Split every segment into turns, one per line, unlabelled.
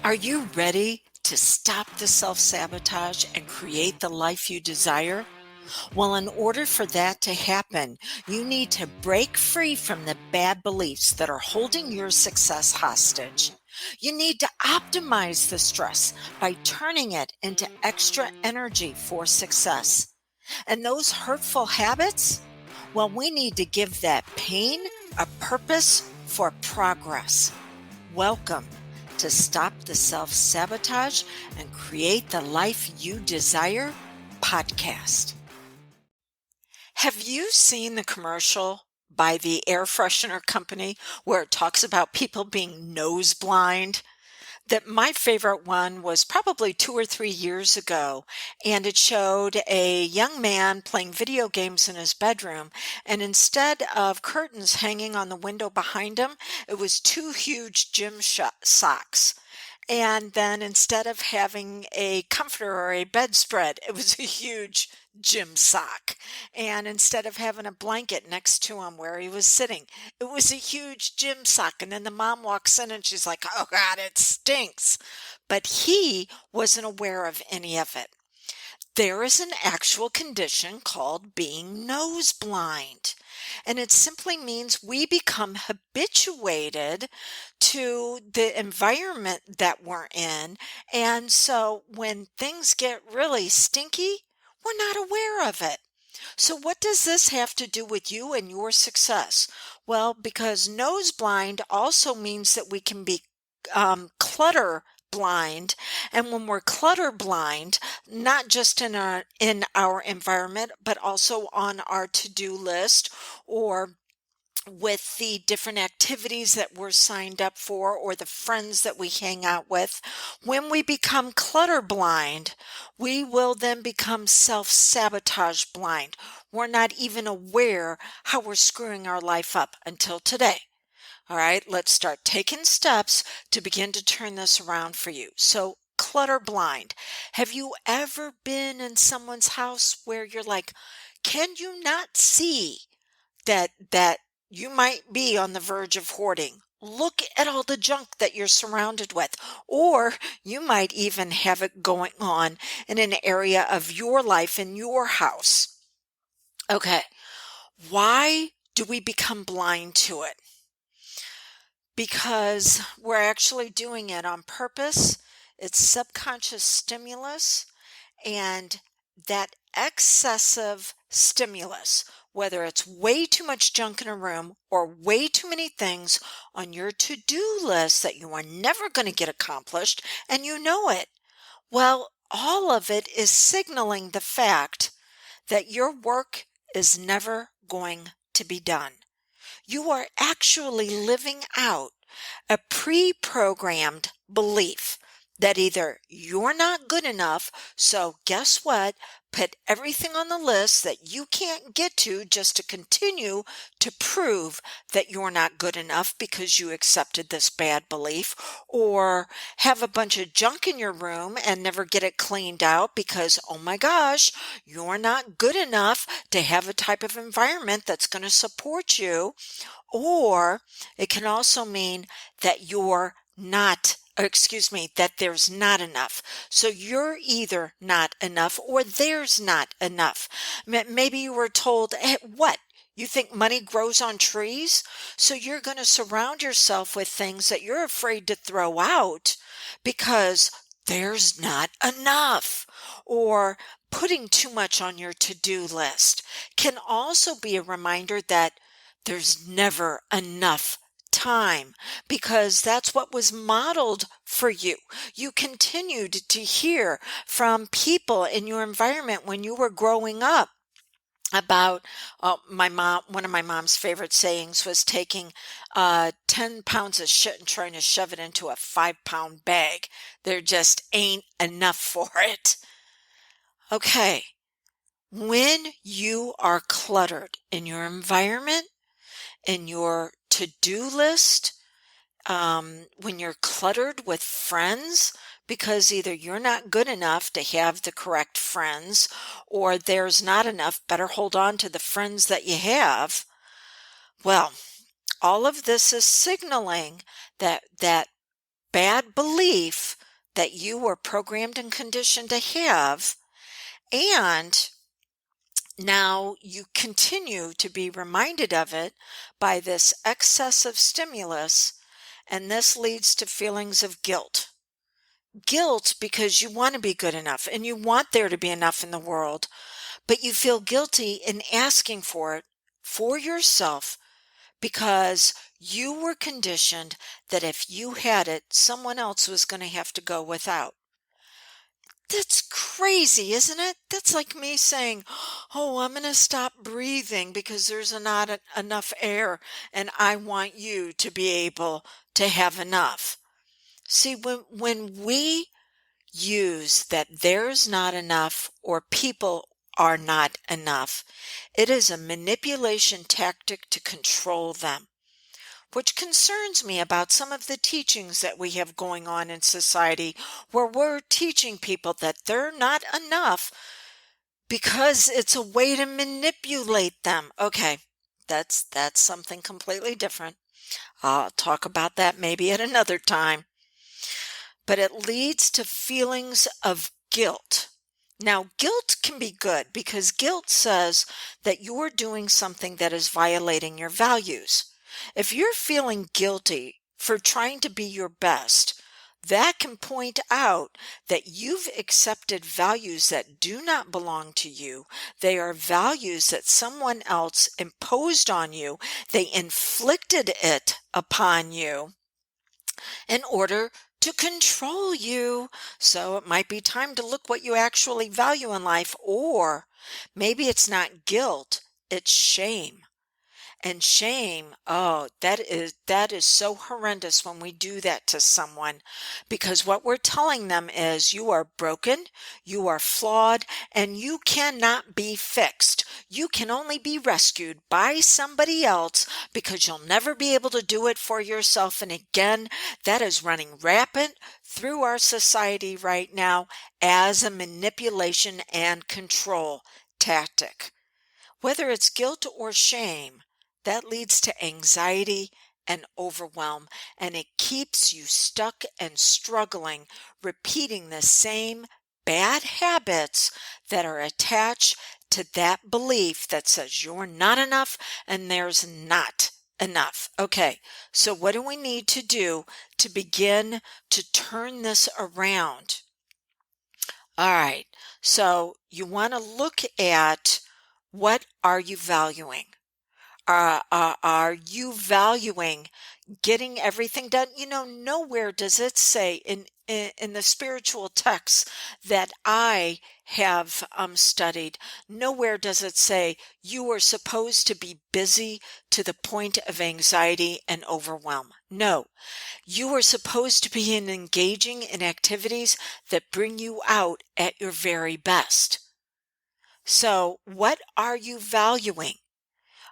Are you ready to stop the self-sabotage and create the life you desire? Well, in order for that to happen, you need to break free from the bad beliefs that are holding your success hostage. You need to optimize the stress by turning it into extra energy for success. And those hurtful habits? Well, we need to give that pain a purpose for progress. Welcome to Stop the Self Sabotage and Create the Life You Desire podcast. Have you seen the commercial by the air freshener company where it talks about people being nose blind? That my favorite one was probably 2 or 3 years ago, and it showed a young man playing video games in his bedroom, and instead of curtains hanging on the window behind him, it was two huge gym socks. And then instead of having a comforter or a bedspread, it was a huge gym sock. And instead of having a blanket next to him where he was sitting, it was a huge gym sock. And then the mom walks in and she's like, "Oh God, it stinks." But he wasn't aware of any of it. There is an actual condition called being nose blind. And it simply means we become habituated to the environment that we're in. And so when things get really stinky, we're not aware of it. So, what does this have to do with you and your success? Well, because nose blind also means that we can be clutter blind, and when we're clutter blind, not just in our environment, but also on our to-do list or with the different activities that we're signed up for or the friends that we hang out with. When we become clutter blind, we will then become self-sabotage blind. We're not even aware how we're screwing our life up until today. All right, let's start taking steps to begin to turn this around for you. So, clutter blind. Have you ever been in someone's house where you're like, can you not see that you might be on the verge of hoarding? Look at all the junk that you're surrounded with. Or you might even have it going on in an area of your life in your house. Okay, why do we become blind to it? Because we're actually doing it on purpose. It's subconscious stimulus, and that excessive stimulus, whether it's way too much junk in a room or way too many things on your to-do list that you are never going to get accomplished, and you know it. Well, all of it is signaling the fact that your work is never going to be done. You are actually living out a pre-programmed belief that either you're not good enough, so guess what? Put everything on the list that you can't get to just to continue to prove that you're not good enough because you accepted this bad belief, or have a bunch of junk in your room and never get it cleaned out because, oh my gosh, you're not good enough to have a type of environment that's going to support you. Or it can also mean that that there's not enough. So you're either not enough or there's not enough. Maybe you were told, hey, what? You think money grows on trees? So you're going to surround yourself with things that you're afraid to throw out because there's not enough. Or putting too much on your to-do list can also be a reminder that there's never enough time, because that's what was modeled for you. You continued to hear from people in your environment when you were growing up about my mom. One of my mom's favorite sayings was taking 10 pounds of shit and trying to shove it into a 5-pound bag. There just ain't enough for it. Okay. When you are cluttered in your environment, in your to-do list, when you're cluttered with friends, because either you're not good enough to have the correct friends or there's not enough, better hold on to the friends that you have. Well, all of this is signaling that bad belief that you were programmed and conditioned to have, and now you continue to be reminded of it by this excessive stimulus, and this leads to feelings of guilt. Guilt because you want to be good enough and you want there to be enough in the world, but you feel guilty in asking for it for yourself because you were conditioned that if you had it, someone else was going to have to go without. That's crazy, isn't it? That's like me saying, "Oh, I'm going to stop breathing because there's not enough air and I want you to be able to have enough." See, when we use that there's not enough or people are not enough, it is a manipulation tactic to control them, which concerns me about some of the teachings that we have going on in society where we're teaching people that they're not enough because it's a way to manipulate them. Okay, that's something completely different. I'll talk about that maybe at another time. But it leads to feelings of guilt. Now, guilt can be good because guilt says that you're doing something that is violating your values. If you're feeling guilty for trying to be your best, that can point out that you've accepted values that do not belong to you. They are values that someone else imposed on you. They inflicted it upon you in order to control you. So it might be time to look what you actually value in life, or maybe it's not guilt, it's shame. And shame, oh, that is so horrendous when we do that to someone, because what we're telling them is you are broken, you are flawed, and you cannot be fixed. You can only be rescued by somebody else because you'll never be able to do it for yourself. And again, that is running rampant through our society right now as a manipulation and control tactic. Whether it's guilt or shame, that leads to anxiety and overwhelm, and it keeps you stuck and struggling, repeating the same bad habits that are attached to that belief that says you're not enough and there's not enough. Okay, so what do we need to do to begin to turn this around? All right, so you want to look at what are you valuing? Are you valuing getting everything done? Nowhere does it say in the spiritual texts that I have studied, nowhere does it say you are supposed to be busy to the point of anxiety and overwhelm. No, you are supposed to be engaging in activities that bring you out at your very best. So, what are you valuing?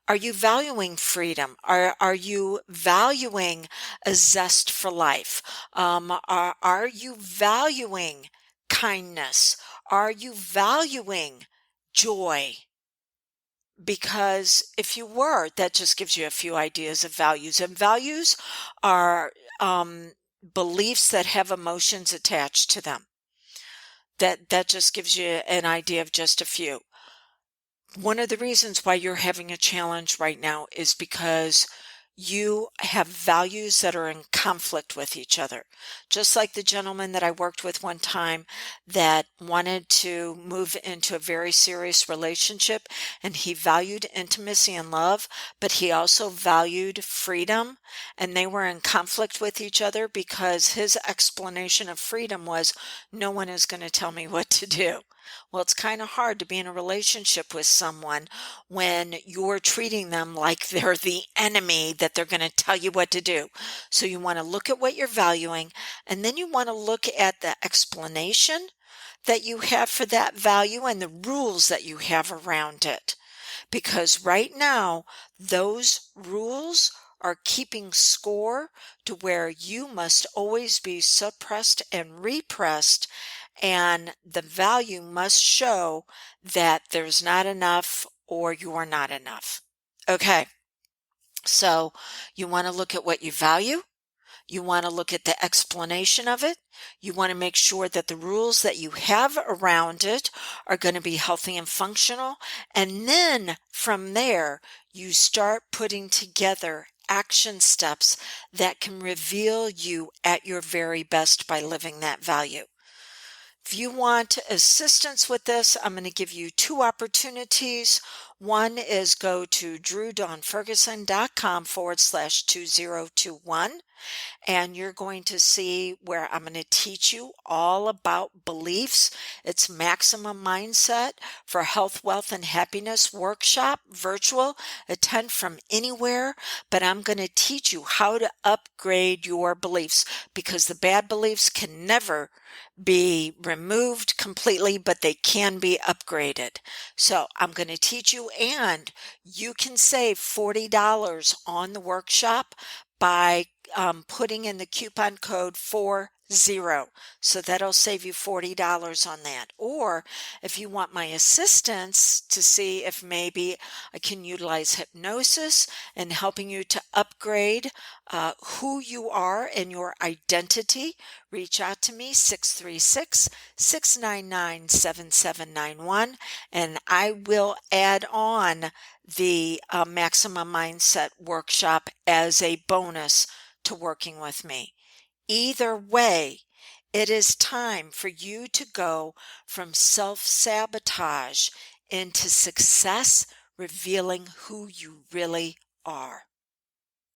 Are you valuing freedom? Are you valuing a zest for life? Are you valuing kindness? Are you valuing joy? Because if you were, that just gives you a few ideas of values. And values are beliefs that have emotions attached to them. That just gives you an idea of just a few. One of the reasons why you're having a challenge right now is because you have values that are in conflict with each other. Just like the gentleman that I worked with one time that wanted to move into a very serious relationship, and he valued intimacy and love, but he also valued freedom, and they were in conflict with each other because his explanation of freedom was, no one is going to tell me what to do. Well, it's kind of hard to be in a relationship with someone when you're treating them like they're the enemy, that they're going to tell you what to do. So you want to look at what you're valuing, and then you want to look at the explanation that you have for that value and the rules that you have around it. Because right now, those rules are keeping score to where you must always be suppressed and repressed, and the value must show that there's not enough or you are not enough. Okay, so you want to look at what you value. You want to look at the explanation of it. You want to make sure that the rules that you have around it are going to be healthy and functional. And then from there, you start putting together action steps that can reveal you at your very best by living that value. If you want assistance with this, I'm going to give you two opportunities. One is go to drewdawnferguson.com/2021, and you're going to see where I'm going to teach you all about beliefs. It's Maximum Mindset for Health, Wealth, and Happiness workshop, virtual, attend from anywhere, but I'm going to teach you how to upgrade your beliefs because the bad beliefs can never be removed completely, but they can be upgraded. So I'm going to teach you, and you can save $40 on the workshop by putting in the coupon code 40. So that'll save you $40 on that. Or if you want my assistance to see if maybe I can utilize hypnosis and helping you to upgrade who you are and your identity, reach out to me 636-699-7791, and I will add on the Maximum Mindset workshop as a bonus to working with me. Either way, it is time for you to go from self-sabotage into success, revealing who you really are.